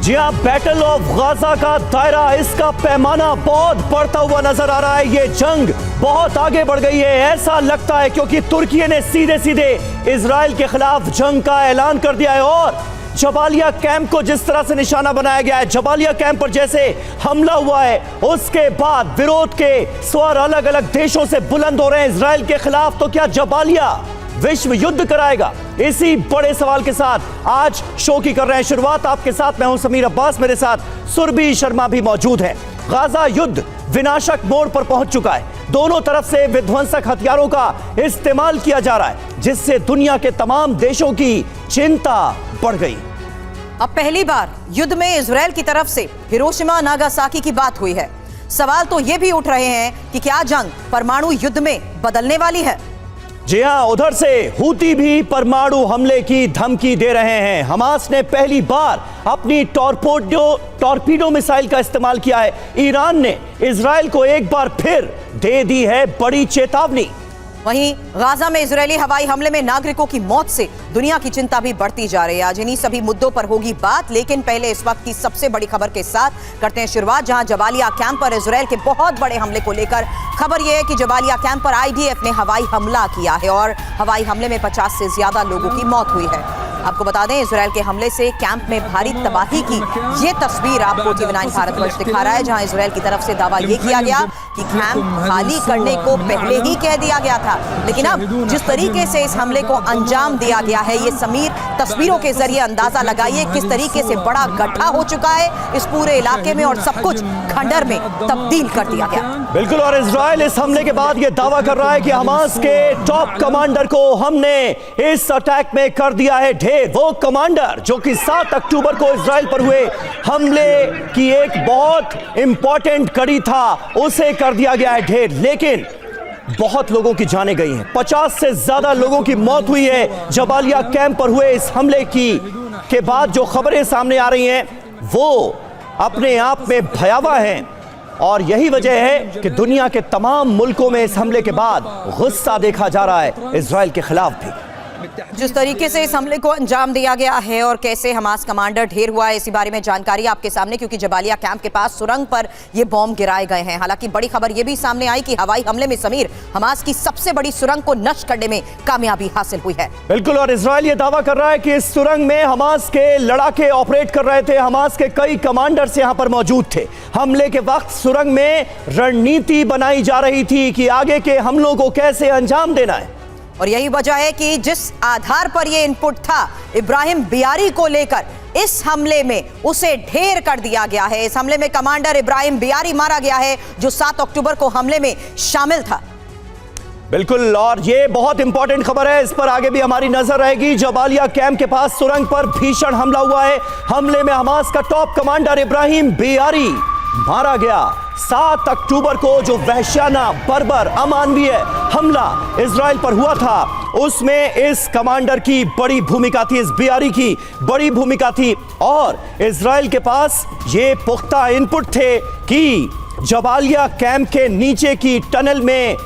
जी हाँ, battle of Gaza का दायरा, इसका पैमाना बहुत बढ़ता हुआ नजर आ रहा है। ये जंग बहुत आगे बढ़ गई है ऐसा लगता है, क्योंकि तुर्की ने सीधे सीधे इजराइल के खिलाफ जंग का ऐलान कर दिया है। और जबालिया कैंप को जिस तरह से निशाना बनाया गया है, जबालिया कैंप पर जैसे हमला हुआ है, उसके बाद विरोध के स्वर अलग अलग देशों से बुलंद हो रहे हैं इजराइल के खिलाफ। तो क्या जबालिया विश्व युद्ध कराएगा? इसी बड़े सवाल के साथ आज शो की कर रहे हैं शुरुआत। आपके साथ मैं हूं समीर अब्बास, मेरे साथ सुरभि शर्मा भी मौजूद है। गाजा युद्ध विनाशक मोड़ पर पहुंच चुका है। दोनों तरफ से विध्वंसक हथियारों का इस्तेमाल किया जा रहा है, जिससे दुनिया के तमाम देशों की चिंता बढ़ गई। अब पहली बार युद्ध में इजराइल की तरफ से हिरोशिमा नागासाकी की बात हुई है। सवाल तो ये भी उठ रहे हैं कि क्या जंग परमाणु युद्ध में बदलने वाली है? जी हां, उधर से हूती भी परमाणु हमले की धमकी दे रहे हैं। हमास ने पहली बार अपनी टॉर्पीडो मिसाइल का इस्तेमाल किया है। ईरान ने इजराइल को एक बार फिर दे दी है बड़ी चेतावनी। वहीं गाजा में इजरायली हवाई हमले में नागरिकों की मौत से दुनिया की चिंता भी बढ़ती जा रही है। आज इन्हीं सभी मुद्दों पर होगी बात, लेकिन पहले इस वक्त की सबसे बड़ी खबर के साथ करते हैं शुरुआत, जहां जबालिया कैंप पर इजराइल के बहुत बड़े हमले को लेकर खबर यह है कि जबालिया कैंप पर आईडीएफ ने हवाई हमला किया है और हवाई हमले में 50 से ज्यादा लोगों की मौत हुई है। आपको बता दें, इजराइल के हमले से कैंप में भारी तबाही की ये तस्वीर आपको TV9 भारतवर्ष दिखा रहा है, जहां इजराइल की तरफ से दावा ये किया गया कि कैंप खाली करने को पहले ही कह दिया गया था, लेकिन अब जिस तरीके से इस हमले को अंजाम दिया गया है, ये समीर तस्वीरों के जरिए अंदाजा लगाइए किस तरीके से बड़ा गड्ढा हो चुका है इस पूरे इलाके में और सब कुछ खंडर में तब्दील कर दिया गया। बिल्कुल, और इजराइल इस हमले के बाद ये दावा कर रहा है कि हमास के टॉप कमांडर को हमने इस अटैक में कर दिया है ढेर। वो कमांडर जो कि 7 अक्टूबर को इजराइल पर हुए हमले की एक बहुत इंपॉर्टेंट कड़ी था, उसे कर दिया गया है ढेर। लेकिन बहुत लोगों की जानें गई हैं, 50 से ज्यादा लोगों की मौत हुई है जबालिया कैंप पर हुए इस हमले के बाद। जो खबरें सामने आ रही हैं वो अपने आप में भयावह हैं, और यही वजह है कि दुनिया के तमाम मुल्कों में इस हमले के बाद गुस्सा देखा जा रहा है इजराइल के खिलाफ भी। जिस तरीके से इस हमले को अंजाम दिया गया है और कैसे हमास कमांडर ढेर हुआ है, इसी बारे में जानकारी आपके सामने, क्योंकि जबालिया कैंप के पास सुरंग पर ये बॉम्ब गिराए गए हैं। हालांकि बड़ी खबर ये भी सामने आई कि हवाई हमले में समीर हमास की सबसे बड़ी सुरंग को नष्ट करने में कामयाबी हासिल हुई है। बिल्कुल, और इजराइल ये दावा कर रहा है कि इस सुरंग में हमास के लड़ाके ऑपरेट कर रहे थे। हमास के कई कमांडर्स यहां पर मौजूद थे। हमले के वक्त सुरंग में रणनीति बनाई जा रही थी कि आगे के हमलों को कैसे अंजाम देना है, और यही वजह है कि जिस आधार पर यह इनपुट था इब्राहिम बियारी को लेकर, इस हमले में उसे ढेर कर दिया गया है। इस हमले में कमांडर इब्राहिम बियारी मारा गया है, जो 7 अक्टूबर को हमले में शामिल था। बिल्कुल, और ये बहुत इंपॉर्टेंट खबर है, इस पर आगे भी हमारी नजर रहेगी। जबालिया कैंप के पास सुरंग पर भीषण हमला हुआ है। हमले में हमास का टॉप कमांडर इब्राहिम बियारी मारा गया। 7 अक्टूबर को जो वहशियाना, बर्बर, अमानवीय हमला इजराइल पर हुआ था, उसमें इस कमांडर की बड़ी भूमिका थी, इस बियारी की बड़ी भूमिका थी। और इजराइल के पास ये पुख्ता इनपुट थे कि जबालिया कैंप के नीचे की टनल में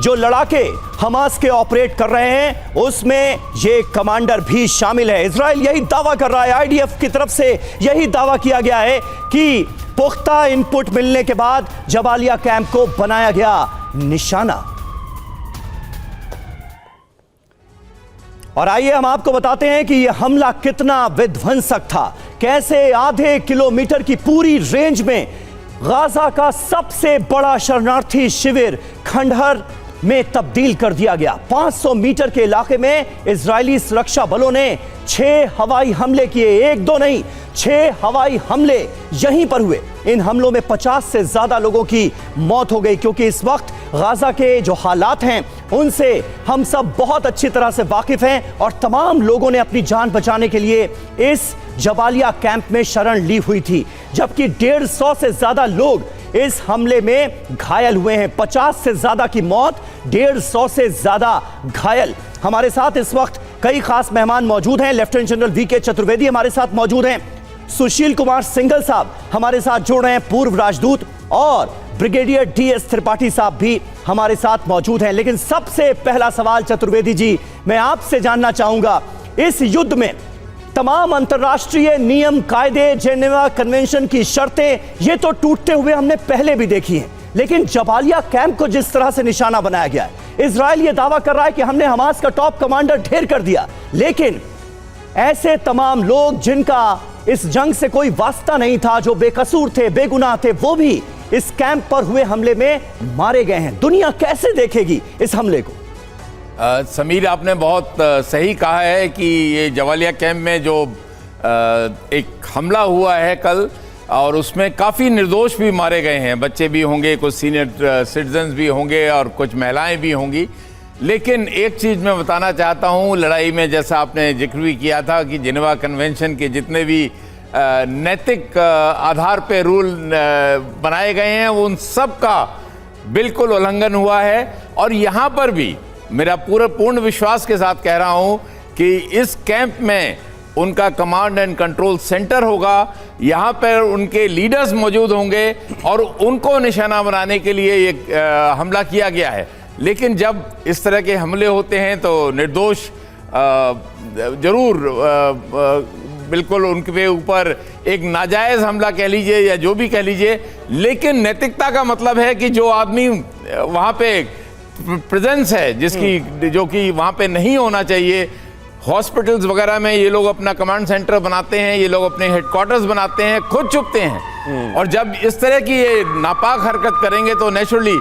जो लड़ाके हमास के ऑपरेट कर रहे हैं, उसमें ये कमांडर भी शामिल है। इजराइल यही दावा कर रहा है, आईडीएफ की तरफ से यही दावा किया गया है कि पुख्ता इनपुट मिलने के बाद जबालिया कैंप को बनाया गया निशाना। और आइए हम आपको बताते हैं कि यह हमला कितना विध्वंसक था, कैसे आधे किलोमीटर की पूरी रेंज में गाजा का सबसे बड़ा शरणार्थी शिविर खंडहर में तब्दील कर दिया गया। 500 मीटर के इलाके में इजरायली सुरक्षा बलों ने 6 हवाई हमले किए, 1-2 नहीं, 6 हवाई हमले यहीं पर हुए। इन हमलों में 50 से ज्यादा लोगों की मौत हो गई, क्योंकि इस वक्त गाजा के जो हालात हैं उनसे हम सब बहुत अच्छी तरह से वाकिफ हैं, और तमाम लोगों ने अपनी जान बचाने के लिए इस जबालिया कैंप में शरण ली हुई थी। जबकि 150 से ज्यादा लोग इस हमले में घायल हुए हैं। 50 से ज्यादा की मौत, 150 से ज्यादा घायल। हमारे साथ इस वक्त कई खास मेहमान मौजूद हैं। लेफ्टिनेंट जनरल वीके चतुर्वेदी हमारे साथ मौजूद हैं, सुशील कुमार सिंघल साहब हमारे साथ जुड़ रहे हैं, पूर्व राजदूत, और ब्रिगेडियर DS त्रिपाठी साहब भी हमारे साथ मौजूद हैं। लेकिन सबसे पहला सवाल चतुर्वेदी जी, मैं आपसे जानना चाहूंगा, इस युद्ध में तमाम अंतर्राष्ट्रीय नियम, कायदे, जेनेवा कन्वेंशन की शर्तें ये तो टूटते हुए हमने पहले भी देखी हैं, लेकिन जबालिया कैंप को जिस तरह से निशाना बनाया गया है, इजराइल ये दावा कर रहा है कि हमने हमास का टॉप कमांडर ढेर कर दिया, लेकिन ऐसे तमाम लोग जिनका इस जंग से कोई वास्ता नहीं था, जो बेकसूर थे, बेगुनाह थे, वो भी इस कैंप पर हुए हमले में मारे गए हैं। दुनिया कैसे देखेगी इस हमले को? समीर, आपने बहुत सही कहा है कि ये जबालिया कैंप में जो एक हमला हुआ है कल, और उसमें काफ़ी निर्दोष भी मारे गए हैं। बच्चे भी होंगे, कुछ सीनियर सिटीजन्स भी होंगे और कुछ महिलाएं भी होंगी। लेकिन एक चीज़ मैं बताना चाहता हूँ, लड़ाई में जैसा आपने जिक्र भी किया था कि जिनेवा कन्वेंशन के जितने भी नैतिक आधार पे रूल बनाए गए हैं, वो उन सब का बिल्कुल उल्लंघन हुआ है। और यहाँ पर भी मेरा पूर्ण विश्वास के साथ कह रहा हूँ कि इस कैंप में उनका कमांड एंड कंट्रोल सेंटर होगा, यहाँ पर उनके लीडर्स मौजूद होंगे और उनको निशाना बनाने के लिए ये हमला किया गया है। लेकिन जब इस तरह के हमले होते हैं तो निर्दोष जरूर बिल्कुल उनके ऊपर एक नाजायज हमला कह लीजिए या जो भी कह लीजिए, लेकिन नैतिकता का मतलब है कि जो आदमी वहाँ पे प्रेजेंस है जिसकी, जो कि वहाँ पे नहीं होना चाहिए। हॉस्पिटल्स वगैरह में ये लोग अपना कमांड सेंटर बनाते हैं, ये लोग अपने हेडक्वार्टर्स बनाते हैं, खुद चुपते हैं, और जब इस तरह की ये नापाक हरकत करेंगे तो नेचुरली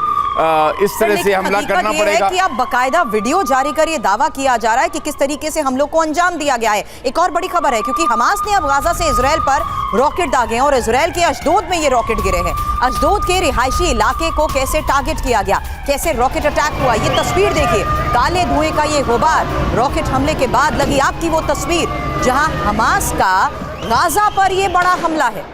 इस तरह से हमला करना पड़ेगा। कि अब बकायदा वीडियो जारी कर ये दावा किया जा रहा है कि किस तरीके से हमलों को अंजाम दिया गया है। एक और बड़ी खबर है, क्योंकि हमास ने अब गाजा से इजराइल पर रॉकेट दागे हैं और इजराइल के अशदोद में ये रॉकेट गिरे हैं। अशदोद के रिहायशी इलाके को कैसे टारगेट किया गया, कैसे रॉकेट अटैक हुआ, ये तस्वीर देखिए। काले धुएं का ये गुबार रॉकेट हमले के बाद लगी आपकी वो तस्वीर जहां हमास का गाजा पर ये बड़ा हमला है।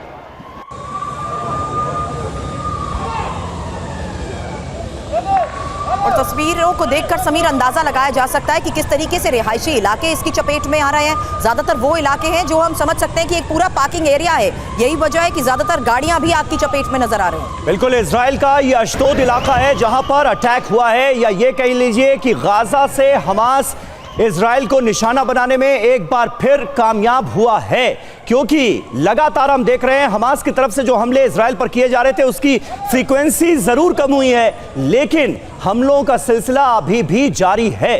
और तस्वीरों को देखकर समीर अंदाजा लगाया जा सकता है कि किस तरीके से रिहायशी इलाके इसकी चपेट में आ रहे हैं। ज्यादातर वो इलाके हैं जो हम समझ सकते हैं कि एक पूरा पार्किंग एरिया है, यही वजह है कि ज्यादातर गाड़ियां भी आग की चपेट में नजर आ रही हैं। बिल्कुल, इजराइल का ये अशदोद इलाका है जहां पर अटैक हुआ है, या ये कह लीजिए कि गाजा से हमास इजराइल को निशाना बनाने में एक बार फिर कामयाब हुआ है, क्योंकि लगातार हम देख रहे हैं हमास की तरफ से जो हमले इजराइल पर किए जा रहे थे उसकी फ्रीक्वेंसी जरूर कम हुई है, लेकिन हमलों का सिलसिला अभी भी जारी है।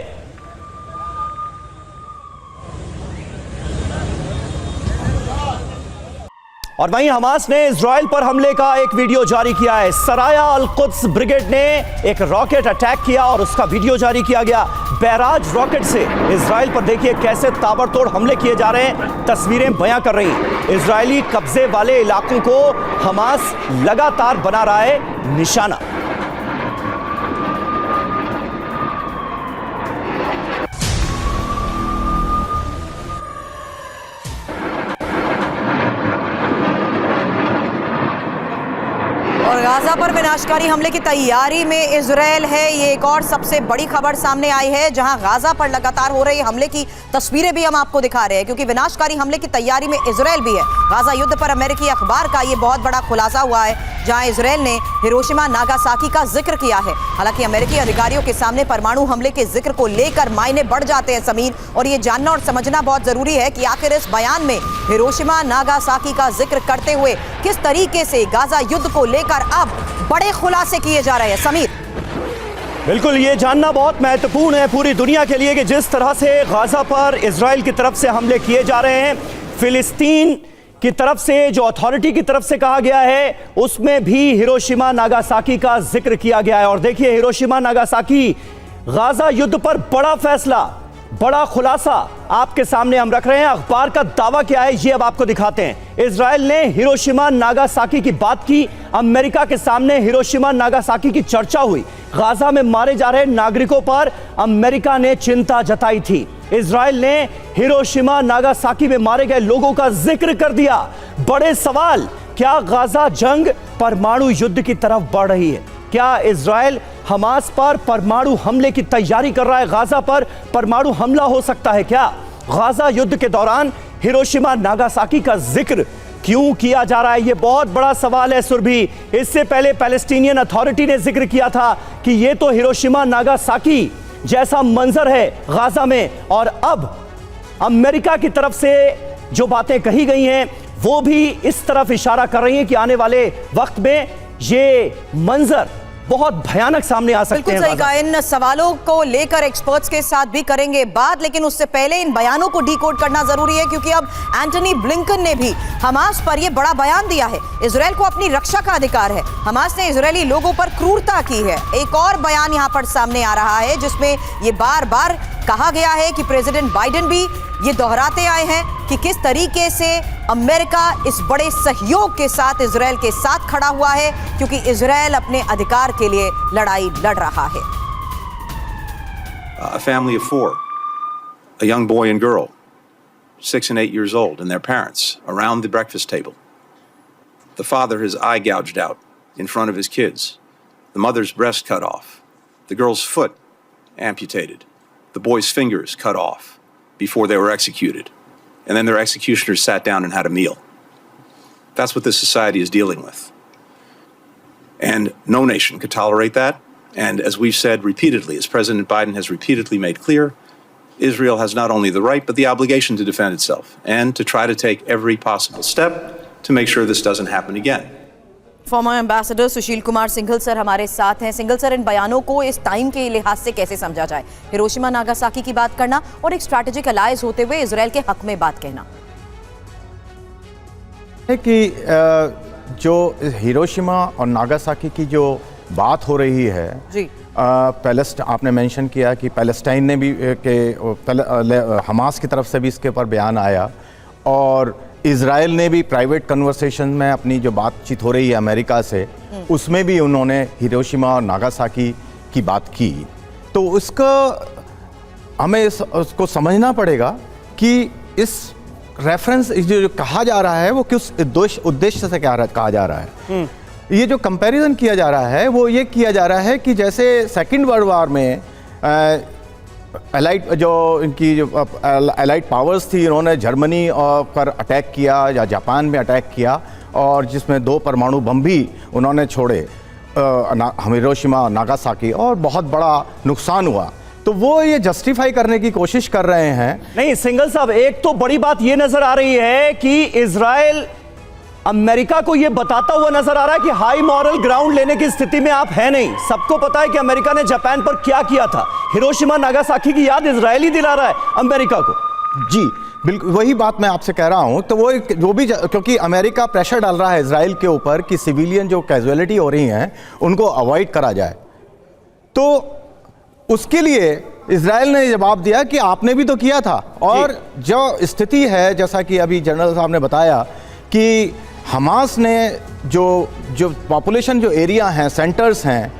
और वहीं हमास ने इजराइल पर हमले का एक वीडियो जारी किया है। सराया अल कुद्स ब्रिगेड ने एक रॉकेट अटैक किया और उसका वीडियो जारी किया गया। बैराज रॉकेट से इजराइल पर देखिए कैसे ताबड़तोड़ हमले किए जा रहे हैं, तस्वीरें बयां कर रही हैं। इजरायली कब्जे वाले इलाकों को हमास लगातार बना रहा है निशाना। और गाजा पर विनाशकारी हमले की तैयारी में इजराइल है, ये एक और सबसे बड़ी खबर सामने आई है, जहां गाजा पर लगातार हो रहे हमले की तस्वीरें भी हम आपको दिखा रहे हैं, क्योंकि विनाशकारी हमले की तैयारी में इजराइल भी है। गाजा युद्ध पर अमेरिकी अखबार का ये बहुत बड़ा खुलासा हुआ है, जहां इजराइल ने हिरोशिमा नागासाकी का जिक्र किया है। हालांकि अमेरिकी अधिकारियों के सामने परमाणु हमले के जिक्र को लेकर मायने बढ़ जाते हैं समीर, और ये जानना और समझना बहुत जरूरी है कि आखिर इस बयान में हिरोशिमा नागासाकी का जिक्र करते हुए किस तरीके से गाजा युद्ध को लेकर अब बड़े खुलासे किए जा रहे हैं। समीर, बिल्कुल, ये जानना बहुत महत्वपूर्ण है पूरी दुनिया के लिए कि जिस तरह से गाजा पर इजराइल की तरफ से हमले किए जा रहे हैं, फिलिस्तीन की तरफ से जो अथॉरिटी की तरफ से कहा गया है उसमें भी हिरोशिमा नागासाकी का जिक्र किया गया है। और देखिए, हिरोशिमा नागासाकी गाजा युद्ध पर बड़ा फैसला, बड़ा खुलासा आपके सामने हम रख रहे हैं। अखबार का दावा क्या है ये अब आपको दिखाते हैं। इजराइल ने हिरोशिमा नागासाकी की बात की, अमेरिका के सामने हिरोशिमा नागासाकी की चर्चा हुई। गाजा में मारे जा रहे नागरिकों पर अमेरिका ने चिंता जताई थी। इजराइल ने हिरोशिमा नागासाकी में मारे गए लोगों का जिक्र कर दिया। बड़े सवाल, क्या गाजा जंग परमाणु युद्ध की तरफ बढ़ रही है? क्या इजराइल हमास पर परमाणु हमले की तैयारी कर रहा है? गाजा पर परमाणु हमला हो सकता है क्या? गाजा युद्ध के दौरान हिरोशिमा नागासाकी का जिक्र क्यों किया जा रहा है? यह बहुत बड़ा सवाल है सुरभि। इससे पहले पैलेस्टीनियन अथॉरिटी ने जिक्र किया था कि यह तो हिरोशिमा नागासाकी जैसा मंजर है गाजा में, और अब अमेरिका की तरफ से जो बातें कही गई हैं वो भी इस तरफ इशारा कर रही हैं कि आने वाले वक्त में ये मंजर बहुत भयानक सामने आ सकते बिल्कुल हैं। सही कहा। इन सवालों को लेकर एक्सपर्ट्स के साथ भी करेंगे बात, लेकिन उससे पहले इन बयानों को डिकोड करना जरूरी है, क्योंकि अब एंटनी ब्लिंकन ने भी हमास पर यह बड़ा बयान दिया है। इजराइल को अपनी रक्षा का अधिकार है, हमास ने इजरायली लोगों पर क्रूरता की है। एक और बयान यहां पर सामने आ रहा है जिसमें यह बार बार कहा गया है कि प्रेसिडेंट बाइडेन भी ये दोहराते आए हैं कि किस तरीके से अमेरिका इस बड़े सहयोग के साथ इजराइल के साथ खड़ा हुआ है, क्योंकि इजराइल अपने अधिकार के लिए लड़ाई लड़ रहा है। A family of 4, a young boy and girl, 6 and 8 years old, and their parents around the breakfast table. The father has eye gouged out in front of his kids, the mother's breast cut off, the girl's foot amputated, the boy's fingers cut off before they were executed, and then their executioners sat down and had a meal. That's what this society is dealing with. And no nation could tolerate that. And as we've said repeatedly, as President Biden has repeatedly made clear, Israel has not only the right but the obligation to defend itself and to try to take every possible step to make sure this doesn't happen again. Farmer ambassador Sushil Kumar Singhal sir हमारे साथ हैं। Singhal sir, इन बयानों को इस time के लिहाज से कैसे समझा जाए? हिरोशिमा नागासाकी की बात करना और एक स्ट्रैटेजिक अलायंस होते हुए इजराइल के हक में बात कहना है कि जो हिरोशिमा और नागासाकी की जो बात हो रही है जी, आपने मेंशन किया कि पैलेस्टाइन ने भी हमास की तरफ से भी इसके ऊपर बयान आया, और इज़राइल ने भी प्राइवेट कन्वर्सेशन में अपनी जो बातचीत हो रही है अमेरिका से, उसमें भी उन्होंने हिरोशिमा और नागासाकी की बात की। तो उसका हमें उसको समझना पड़ेगा कि इस रेफरेंस जो कहा जा रहा है वो किस उद्देश्य से कहा जा रहा है। ये जो कंपैरिजन किया जा रहा है वो ये किया जा रहा है कि जैसे सेकेंड वर्ल्ड वार में एलाइड जो इनकी जो एलाइड पावर्स थी, इन्होंने जर्मनी पर अटैक किया या जापान में अटैक किया, और जिसमें 2 परमाणु बम भी उन्होंने छोड़े हिरोशिमा और नागासाकी, और बहुत बड़ा नुकसान हुआ। तो वो ये जस्टिफाई करने की कोशिश कर रहे हैं। नहीं सिंघल साहब, एक तो बड़ी बात ये नजर आ रही है कि इजराइल अमेरिका को यह बताता हुआ नजर आ रहा है कि हाई मॉरल ग्राउंड लेने की स्थिति में आप है नहीं। सबको पता है कि अमेरिका ने जापान पर क्या किया था। हिरोशिमा नागासाकी की याद इजराइली दिला रहा है अमेरिका को। जी बिल्कुल, वही बात मैं आपसे कह रहा हूं। तो वो भी क्योंकि अमेरिका प्रेशर डाल रहा है इजराइल के ऊपर कि सिविलियन जो कैजुअलिटी हो रही हैं उनको अवॉइड करा जाए, तो उसके लिए इजराइल ने जवाब दिया कि आपने भी तो किया था। और जो स्थिति है, जैसा कि अभी जनरल साहब ने बताया कि हमास ने जो पॉपुलेशन जो एरिया हैं, सेंटर्स हैं,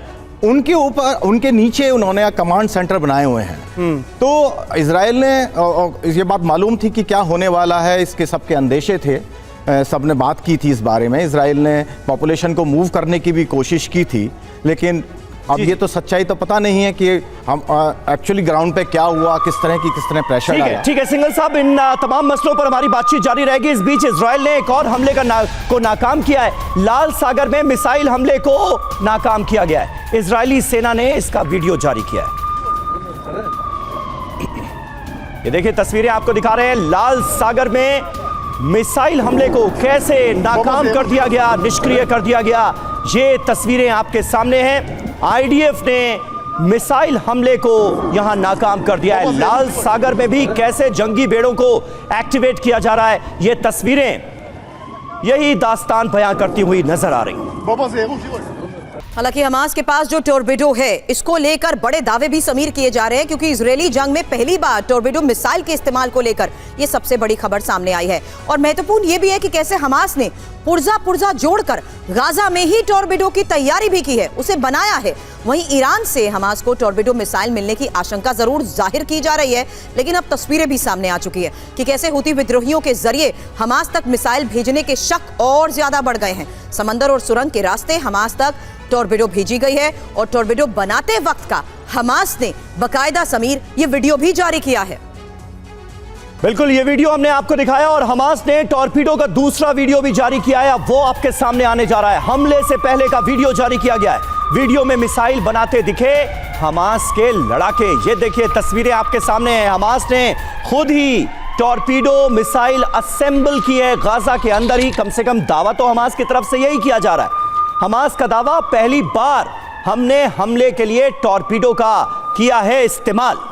उनके ऊपर उनके नीचे उन्होंने कमांड सेंटर बनाए हुए हैं। तो इजराइल ने ये बात मालूम थी कि क्या होने वाला है, इसके सबके अंदेशे थे, सब ने बात की थी इस बारे में। इजराइल ने पॉपुलेशन को मूव करने की भी कोशिश की थी, लेकिन अब ये तो सच्चाई तो पता नहीं है कि हम एक्चुअली ग्राउंड पे क्या हुआ, किस तरह प्रेशर आया। ठीक है सिंघल साहब, इन तमाम मसलों पर हमारी बातचीत जारी रहेगी। इस बीच इजराइल ने एक और हमले को नाकाम किया है। लाल सागर में मिसाइल हमले को नाकाम किया गया है। इजरायली सेना ने इसका वीडियो जारी किया है। ये देखिए तस्वीरें आपको दिखा रहे हैं। लाल सागर में मिसाइल हमले को कैसे नाकाम कर दिया गया, निष्क्रिय कर दिया गया, ये तस्वीरें आपके सामने हैं। आईडीएफ ने मिसाइल हमले को यहां नाकाम कर दिया है। लाल सागर में भी कैसे जंगी बेड़ों को एक्टिवेट किया जा रहा है, ये तस्वीरें यही दास्तान बयां करती हुई नजर आ रही। हालांकि हमास के पास जो टॉर्पेडो है, इसको लेकर बड़े दावे भी समीर किए जा रहे हैं, क्योंकि इजरायली जंग में पहली बार टॉर्पेडो मिसाइल के इस्तेमाल को लेकर ये सबसे बड़ी खबर सामने आई है। और महत्वपूर्ण ये भी है कि कैसे हमास ने पुर्जा जोड़कर गाजा में ही टॉर्पेडो की तैयारी भी की है, उसे बनाया है। वहीं ईरान से हमास को टॉर्पेडो मिसाइल मिलने की आशंका जरूर जाहिर की जा रही है, लेकिन अब तस्वीरें भी सामने आ चुकी है कि कैसे हुती विद्रोहियों के जरिए हमास तक मिसाइल भेजने के शक और ज्यादा बढ़ गए हैं। समंदर और सुरंग के रास्ते हमास तक टॉर्पेडो भेजी गई है, और टॉर्पेडो बनाते वक्त का हमास ने बकायदा समीर ये वीडियो भी जारी किया है। बिल्कुल, ये वीडियो हमने आपको दिखाया, और हमास ने टॉर्पीडो का दूसरा वीडियो भी जारी किया है। अब वो आपके सामने आने जा रहा है। हमले से पहले का वीडियो जारी किया गया है। वीडियो में मिसाइल बनाते दिखे हमास के लड़ाके। ये देखिए तस्वीरें आपके सामने हैं। हमास ने खुद ही टॉर्पीडो मिसाइल असेंबल की है गाजा के अंदर ही। कम से कम दावा तो हमास की तरफ से यही किया जा रहा है। हमास का दावा, पहली बार हमने हमले के लिए टॉर्पीडो का किया है इस्तेमाल।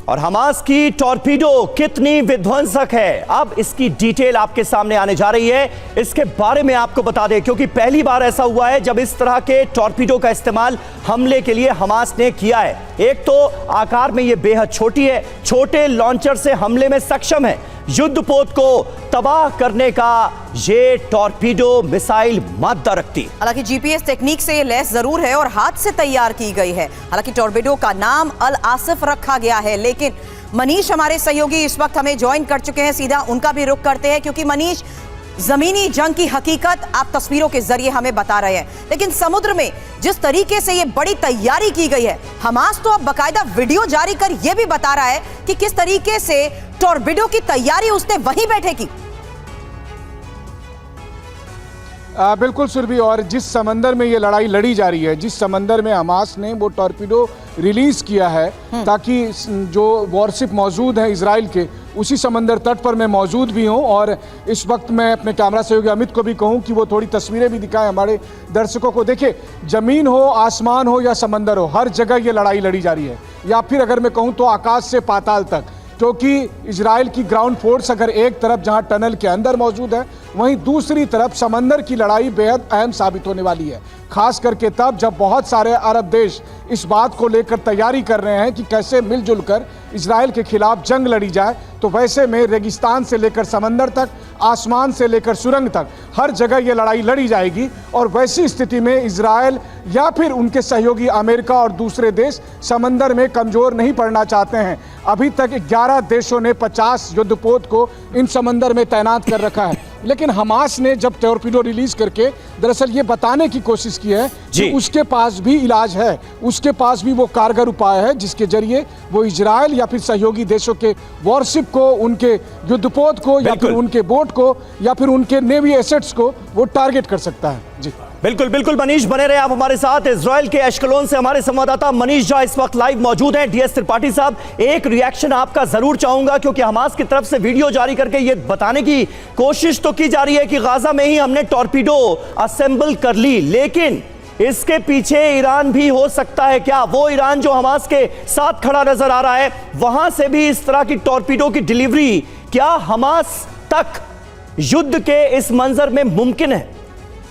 और हमास की टॉर्पीडो कितनी विध्वंसक है, अब इसकी डिटेल आपके सामने आने जा रही है। इसके बारे में आपको बता दें, क्योंकि पहली बार ऐसा हुआ है जब इस तरह के टॉर्पीडो का इस्तेमाल हमले के लिए हमास ने किया है। एक तो आकार में यह बेहद छोटी है, छोटे लॉन्चर से हमले में सक्षम है। युद्धपोत को तबाह करने का ये टॉर्पीडो मिसाइल मादा रखती। हालांकि जीपीएस टेक्निक से ये लैस जरूर है और हाथ से तैयार की गई है। हालांकि टॉर्पीडो का नाम अल आसिफ रखा गया है। लेकिन मनीष हमारे सहयोगी इस वक्त हमें ज्वाइन कर चुके हैं, सीधा उनका भी रुख करते हैं, क्योंकि मनीष, जमीनी जंग की हकीकत आप तस्वीरों के जरिए हमें बता रहे हैं, लेकिन समुद्र में जिस तरीके से ये बड़ी तैयारी की गई है, हमास तो अब बकायदा वीडियो जारी कर यह भी बता रहा है कि किस तरीके से टॉर्पीडो की तैयारी उसने वहीं बैठे की। बिल्कुल सुरभि, और जिस समंदर में ये लड़ाई लड़ी जा रही है, जिस समंदर में हमास ने वो टॉर्पीडो रिलीज किया है ताकि जो वॉरशिप मौजूद है इजराइल के, उसी समंदर तट पर मैं मौजूद भी हूं। और इस वक्त मैं अपने कैमरा सहयोगी अमित को भी कहूं कि वो थोड़ी तस्वीरें भी दिखाएं हमारे दर्शकों को। देखिए, जमीन हो, आसमान हो या समंदर हो, हर जगह ये लड़ाई लड़ी जा रही है, या फिर अगर मैं कहूं तो आकाश से पाताल तक। क्योंकि इजराइल की ग्राउंड फोर्स अगर एक तरफ जहां टनल के अंदर मौजूद है, वहीं दूसरी तरफ समंदर की लड़ाई बेहद अहम साबित होने वाली है। खास करके तब जब बहुत सारे अरब देश इस बात को लेकर तैयारी कर रहे हैं कि कैसे मिलजुल कर इजराइल के खिलाफ जंग लड़ी जाए। तो वैसे में रेगिस्तान से लेकर समंदर तक, आसमान से लेकर सुरंग तक, हर जगह ये लड़ाई लड़ी जाएगी। और वैसी स्थिति में इजराइल या फिर उनके सहयोगी अमेरिका और दूसरे देश समंदर में कमजोर नहीं पड़ना चाहते हैं। अभी तक 11 देशों ने 50 युद्धपोत को इन समंदर में तैनात कर रखा है। लेकिन हमास ने जब टॉर्पीडो रिलीज करके दरअसल ये बताने की कोशिश की है कि उसके पास भी इलाज है, उसके पास भी वो कारगर उपाय है जिसके जरिए वो इजराइल या फिर सहयोगी देशों के वॉरशिप को, उनके युद्धपोत को, या फिर उनके बोट को, या फिर उनके नेवी एसेट्स को वो टारगेट कर सकता है। जी बिल्कुल बिल्कुल मनीष, बने रहे आप हमारे साथ। इजराइल के एश्कलोन से हमारे संवाददाता मनीष झा इस वक्त लाइव मौजूद हैं। डीएस त्रिपाठी साहब, एक रिएक्शन आपका जरूर चाहूंगा, क्योंकि हमास की तरफ से वीडियो जारी करके ये बताने की कोशिश तो की जा रही है कि गाजा में ही हमने टॉर्पीडो असेंबल कर ली, लेकिन इसके पीछे ईरान भी हो सकता है क्या? वो ईरान जो हमास के साथ खड़ा नजर आ रहा है, वहां से भी इस तरह की टॉर्पीडो की डिलीवरी क्या हमास तक युद्ध के इस मंजर में मुमकिन है?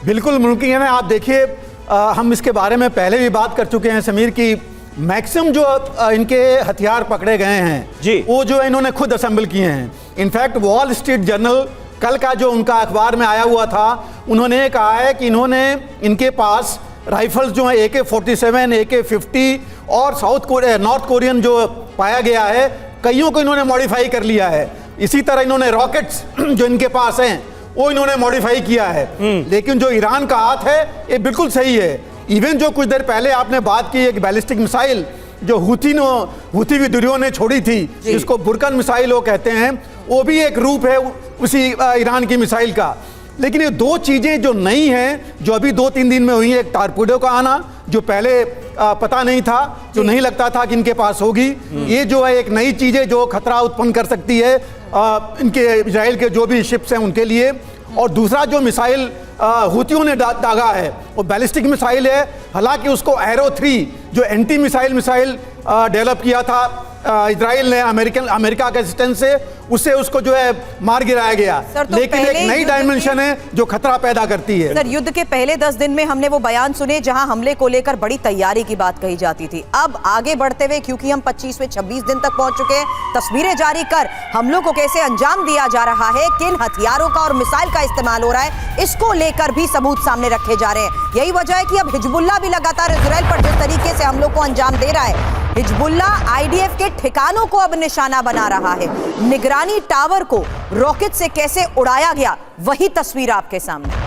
बिल्कुल मुमकिन है। आप देखिए, हम इसके बारे में पहले भी बात कर चुके हैं समीर की मैक्सिमम जो इनके हथियार पकड़े गए हैं जी, वो जो इन्होंने खुद असेंबल किए हैं। इनफैक्ट वॉल स्ट्रीट जर्नल कल का जो उनका अखबार में आया हुआ था, उन्होंने कहा है कि इनके पास राइफल्स जो हैं AK-47, AK-50 और नॉर्थ कोरियन जो पाया गया है, कईयों को इन्होंने मॉडिफाई कर लिया है। इसी तरह इन्होंने रॉकेट्स जो इनके पास हैं वो इन्होंने मॉडिफाई किया है। लेकिन जो ईरान का हाथ है ये बिल्कुल सही है। इवन जो कुछ देर पहले आपने बात की, एक बैलिस्टिक मिसाइल जो हुती विद्रोहियों ने छोड़ी थी, जिसको बुरकन मिसाइल वो कहते हैं, वो भी एक रूप है उसी ईरान की मिसाइल का। लेकिन ये दो चीजें जो नई हैं, जो अभी 2-3 दिन में हुई है, एक टॉर्पीडो का आना जो पहले पता नहीं था, जो नहीं लगता था कि इनके पास होगी, ये जो है एक नई चीज है जो खतरा उत्पन्न कर सकती है इनके इजराइल के जो भी शिप्स हैं उनके लिए। और दूसरा जो मिसाइल हुतियों ने दागा है वो बैलिस्टिक मिसाइल है। हालांकि उसको एरो 3 जो एंटी मिसाइल डेवलप किया था इजराइल ने अमेरिका के असिस्टेंस से, उससे उसको जो है मार गिराया गया। तो लेकिन एक नई डायमेंशन है जो खतरा पैदा करती है। सर, युद्ध के पहले 10 दिन में हमने वो बयान सुने जहां हमले को लेकर बड़ी तैयारी की बात कही जाती थी। अब आगे बढ़ते हुए, क्योंकि हम 25वें 26 दिन तक पहुंच चुके हैं, तस्वीरें जारी कर हमलों को कैसे अंजाम दिया जा रहा है, किन हथियारों का और मिसाइल का इस्तेमाल हो रहा है, इसको लेकर भी सबूत सामने रखे जा रहे हैं। यही वजह है कि अब हिजबुल्लाह भी लगातार इजराइल पर जिस तरीके से हमलों को अंजाम दे रहा है, हिजबुल्लाह आईडीएफ के ठिकानों को अब निशाना बना रहा है। निगरानी टावर को रॉकेट से कैसे उड़ाया गया, वही तस्वीर आपके सामने।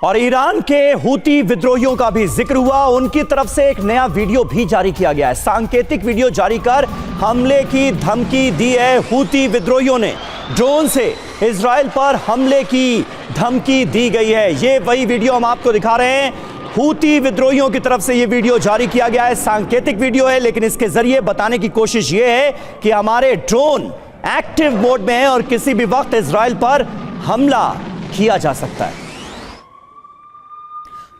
और ईरान के हूती विद्रोहियों का भी जिक्र हुआ। उनकी तरफ से एक नया वीडियो भी जारी किया गया है। सांकेतिक वीडियो जारी कर हमले की धमकी दी है हूती विद्रोहियों ने। ड्रोन से इजराइल पर हमले की धमकी दी गई है। ये वही वीडियो हम आपको दिखा रहे हैं। हूती विद्रोहियों की तरफ से यह वीडियो जारी किया गया है। सांकेतिक वीडियो है, लेकिन इसके जरिए बताने की कोशिश यह है कि हमारे ड्रोन एक्टिव मोड में है और किसी भी वक्त इजराइल पर हमला किया जा सकता है।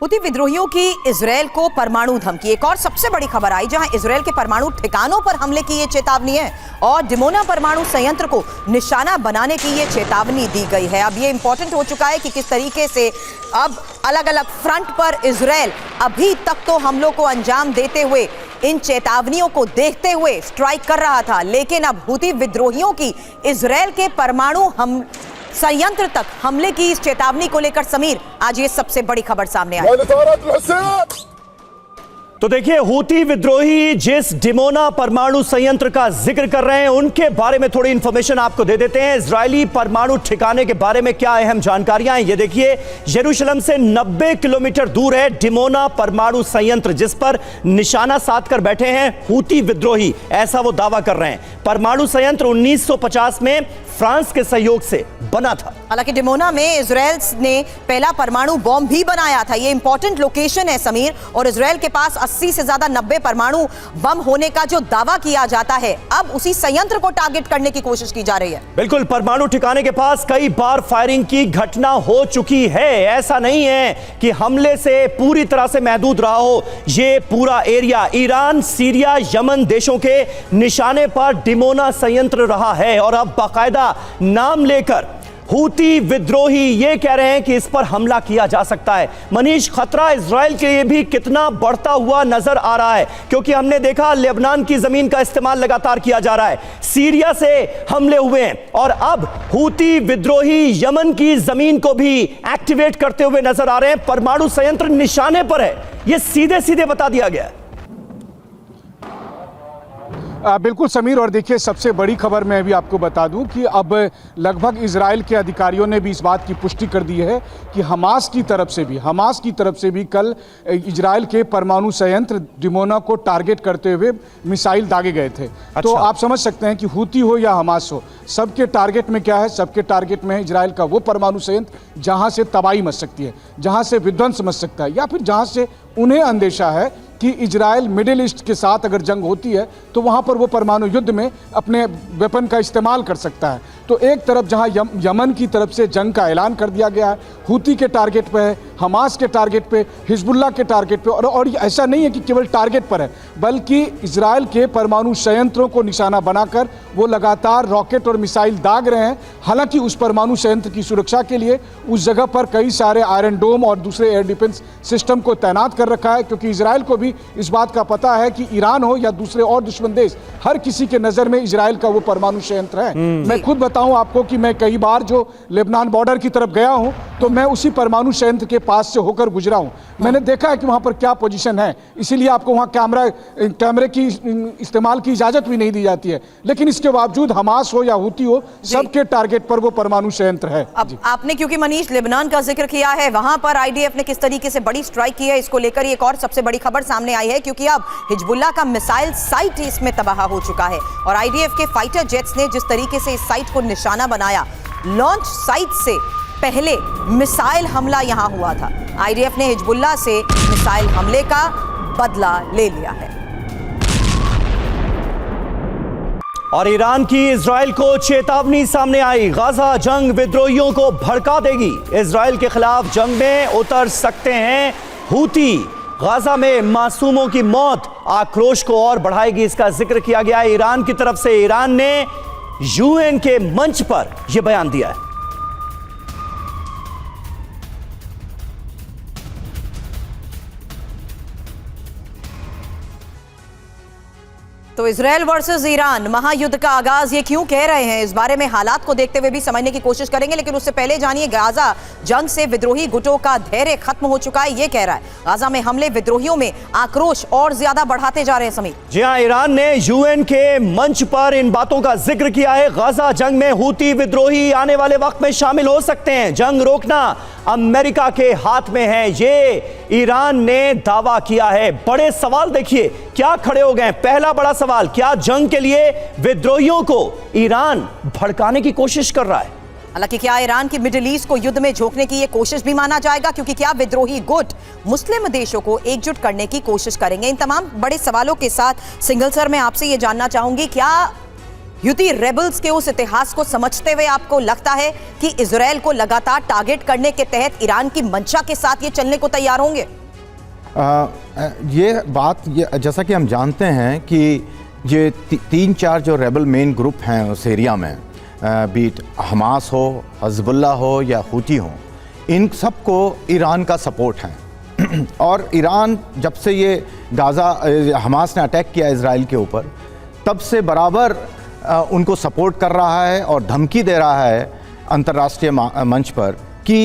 हूती विद्रोहियों की इजराइल को परमाणु धमकी। एक और सबसे बड़ी खबर आई जहां इजराइल के परमाणु ठिकानों पर हमले की ये चेतावनी है और डिमोना परमाणु संयंत्र को निशाना बनाने की ये चेतावनी दी गई है। अब ये इंपॉर्टेंट हो चुका है कि किस तरीके से अब अलग अलग फ्रंट पर इजराइल अभी तक तो हमलों को अंजाम देते हुए इन चेतावनियों को देखते हुए स्ट्राइक कर रहा था, लेकिन अब हूती विद्रोहियों की इजराइल के परमाणु संयंत्र तक हमले की इस चेतावनी को लेकर समीर आज ये सबसे बड़ी खबर सामने आई। तो देखिए, हूती विद्रोही जिस डिमोना परमाणु संयंत्र का जिक्र कर रहे हैं उनके बारे में थोड़ी इंफॉर्मेशन आपको दे देते हैं। इजरायली परमाणु ठिकाने के बारे में क्या अहम जानकारियां हैं, ये देखिए। यरूशलेम से 90 किलोमीटर दूर है डिमोना परमाणु संयंत्र, जिस पर निशाना साध कर बैठे हैं हूती विद्रोही, ऐसा वो दावा कर रहे हैं। परमाणु संयंत्र 1950 में फ्रांस के सहयोग से बना था। हालांकि डिमोना में इजराइल ने पहला परमाणु बॉम्ब भी बनाया था। ये इंपॉर्टेंट लोकेशन है समीर, और इजराइल के पास 80 से ज्यादा 90 परमाणु बम होने का जो दावा किया जाता है, अब उसी संयंत्र को टारगेट करने की कोशिश की जा रही है। बिल्कुल, परमाणु ठिकाने के पास कई बार फायरिंग की घटना हो चुकी है। ऐसा नहीं है कि हमले से पूरी तरह से महदूद रहा हो ये पूरा एरिया। ईरान, सीरिया, यमन देशों के निशाने पर डिमोना संयंत्र रहा है और अब बाकायदा नाम लेकर हूती विद्रोही ये कह रहे हैं कि इस पर हमला किया जा सकता है। मनीष, खतरा इजराइल के लिए भी कितना बढ़ता हुआ नजर आ रहा है, क्योंकि हमने देखा लेबनान की जमीन का इस्तेमाल लगातार किया जा रहा है, सीरिया से हमले हुए हैं और अब हूती विद्रोही यमन की जमीन को भी एक्टिवेट करते हुए नजर आ रहे हैं। परमाणु संयंत्र निशाने पर है, यह सीधे सीधे बता दिया गया है। बिल्कुल समीर, और देखिए सबसे बड़ी खबर मैं अभी आपको बता दूं कि अब लगभग इजराइल के अधिकारियों ने भी इस बात की पुष्टि कर दी है कि हमास की तरफ से भी कल इजराइल के परमाणु संयंत्र डिमोना को टारगेट करते हुए मिसाइल दागे गए थे। तो आप समझ सकते हैं कि हूती हो या हमास हो, सबके टारगेट में क्या है? सबके टारगेट में है इजराइल का वो परमाणु संयंत्र जहां से तबाही मच सकती है, जहां से विध्वंस मच सकता है, या फिर जहां से उन्हें अंदेशा है कि इजराइल मिडिल ईस्ट के साथ अगर जंग होती है तो वहां पर वो परमाणु युद्ध में अपने वेपन का इस्तेमाल कर सकता है। तो एक तरफ जहां यमन की तरफ से जंग का ऐलान कर दिया गया है, हूती के टारगेट पे है, हमास के टारगेट पे, हिजबुल्लाह के टारगेट पे, और ऐसा नहीं है कि केवल टारगेट पर है, बल्कि इजराइल के परमाणु संयंत्रों को निशाना बनाकर वो लगातार रॉकेट और मिसाइल दाग रहे हैं। हालांकि उस परमाणु संयंत्र की सुरक्षा के लिए उस जगह पर कई सारे आयरन डोम और दूसरे एयर डिफेंस सिस्टम को तैनात कर रखा है, क्योंकि इजराइल को भी इस बात का पता है कि ईरान हो या दूसरे और दुश्मन देश, हर किसी के नजर में इजराइल का वो परमाणु संयंत्र है। मैं खुद बताऊं आपको कि मैं कई बार जो लेबनान बॉर्डर की तरफ गया हूं तो मैं उसी परमाणु संयंत्र के पास से होकर गुजरा हूं। मैंने देखा है कि वहां पर क्या पोजीशन है, इसीलिए आपको वहां कैमरे की इस्तेमाल की इजाजत भी नहीं दी जाती है, लेकिन इसके बावजूद हमास हो या हूती हो, सबके टारगेट पर वो परमाणु संयंत्र है। अब आपने क्योंकि मनीष लेबनान का जिक्र किया है, वहां पर आईडीएफ ने किस तरीके से बड़ी स्ट्राइक की है, इसको लेकर एक और सबसे बड़ी खबर सामने आई है, क्योंकि अब हिजबुल्लाह का मिसाइल साइट इसमें तबाह हो चुका है और आईडीएफ के फाइटर जेट्स ने जिस तरीके से इस साइट को निशाना बनाया, लॉन्च साइट से पहले मिसाइल हमला यहां हुआ था। आईडीएफ ने हिजबुल्लाह से मिसाइल हमले का बदला ले लिया है। और ईरान की इजराइल को चेतावनी सामने आई, गाजा जंग विद्रोहियों को भड़का देगी। इजराइल के खिलाफ जंग में उतर सकते हैं हूती। गाजा में मासूमों की मौत आक्रोश को और बढ़ाएगी, इसका जिक्र किया गया है ईरान की तरफ से। ईरान ने यूएन के मंच पर यह बयान दिया है। तो इजराइल वर्सेस ईरान महायुद्ध का आगाज ये क्यों कह रहे हैं, इस बारे में हालात को देखते हुए भी समझने की कोशिश करेंगे। लेकिन उससे पहले जानिए, गाजा जंग से विद्रोही गुटों का धैर्य खत्म हो चुका है, ये कह रहा है। गाजा में हमले विद्रोहियों में आक्रोश और ज्यादा बढ़ाते जा रहे हैं। समीर जी हां, ईरान ने यूएन के मंच पर इन बातों का जिक्र किया है। गाजा जंग में हूती विद्रोही आने वाले वक्त में शामिल हो सकते हैं। जंग रोकना अमेरिका के हाथ में है, ये ईरान ने दावा किया है। बड़े सवाल देखिए क्या खड़े हो गए। पहला बड़ा सवाल, क्या जंग के लिए विद्रोहियों को ईरान भड़काने की कोशिश कर रहा है? हालांकि क्या ईरान की मिडिल ईस्ट को युद्ध में झोंकने की यह कोशिश भी माना जाएगा, क्योंकि क्या विद्रोही गुट मुस्लिम देशों को एकजुट करने की कोशिश करेंगे? इन तमाम बड़े सवालों के साथ सिंघल सर, मैं आपसे यह जानना चाहूंगी, क्या ह्यूती रेबल्स के उस इतिहास को समझते हुए आपको लगता है कि इजराइल को लगातार टारगेट करने के तहत ईरान की मंशा के साथ ये चलने को तैयार होंगे? ये बात जैसा कि हम जानते हैं कि ये 3-4 जो रेबल मेन ग्रुप हैं उस एरिया में, बीट हमास हो, हजबुल्ला हो या हूती हो, इन सबको ईरान का सपोर्ट है। और ईरान जब से ये गाज़ा हमास ने अटैक किया इजराइल के ऊपर, तब से बराबर उनको सपोर्ट कर रहा है और धमकी दे रहा है अंतर्राष्ट्रीय मंच पर कि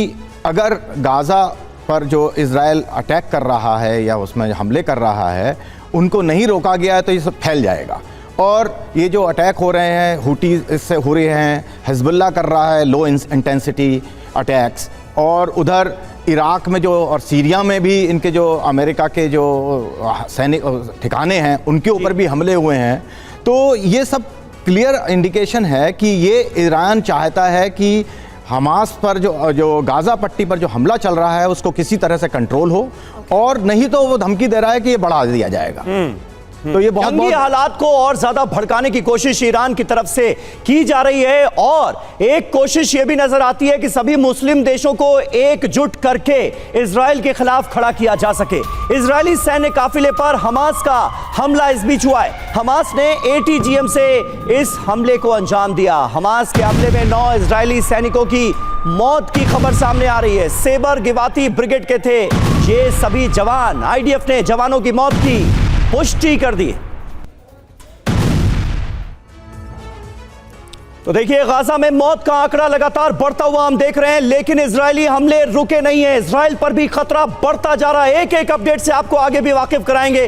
अगर गाज़ा पर जो इजराइल अटैक कर रहा है या उसमें हमले कर रहा है उनको नहीं रोका गया है तो ये सब फैल जाएगा। और ये जो अटैक हो रहे हैं हूटी इससे हो रहे हैं, हिजबुल्लाह कर रहा है लो इंटेंसिटी अटैक्स, और उधर इराक में जो और सीरिया में भी इनके जो अमेरिका के जो सैनिक ठिकाने हैं उनके ऊपर भी हमले हुए हैं। तो ये सब क्लियर इंडिकेशन है कि ये ईरान चाहता है कि हमास पर जो गाज़ा पट्टी पर जो हमला चल रहा है उसको किसी तरह से कंट्रोल हो, और नहीं तो वो धमकी दे रहा है कि ये बढ़ा दिया जाएगा। तो ये बहुत हालात को और ज्यादा भड़काने की कोशिश ईरान की तरफ से की जा रही है। और एक कोशिश ये भी नजर आती है कि सभी मुस्लिम देशों को एकजुट करके इजराइल के खिलाफ खड़ा किया जा सके। इजरायली सैन्य काफिले पर हमास का हमला इस बीच हुआ है। हमास ने ATGM से इस हमले को अंजाम दिया। हमास के हमले में 9 इजरायली सैनिकों की मौत की खबर सामने आ रही है। सेबर गिवाती ब्रिगेड के थे ये सभी जवान। IDF ने जवानों की मौत की पुष्टि कर दी। तो देखिए, गाजा में मौत का आंकड़ा लगातार बढ़ता हुआ हम देख रहे हैं, लेकिन इजरायली हमले रुके नहीं हैं। इजराइल पर भी खतरा बढ़ता जा रहा है। एक एक अपडेट से आपको आगे भी वाकिफ कराएंगे।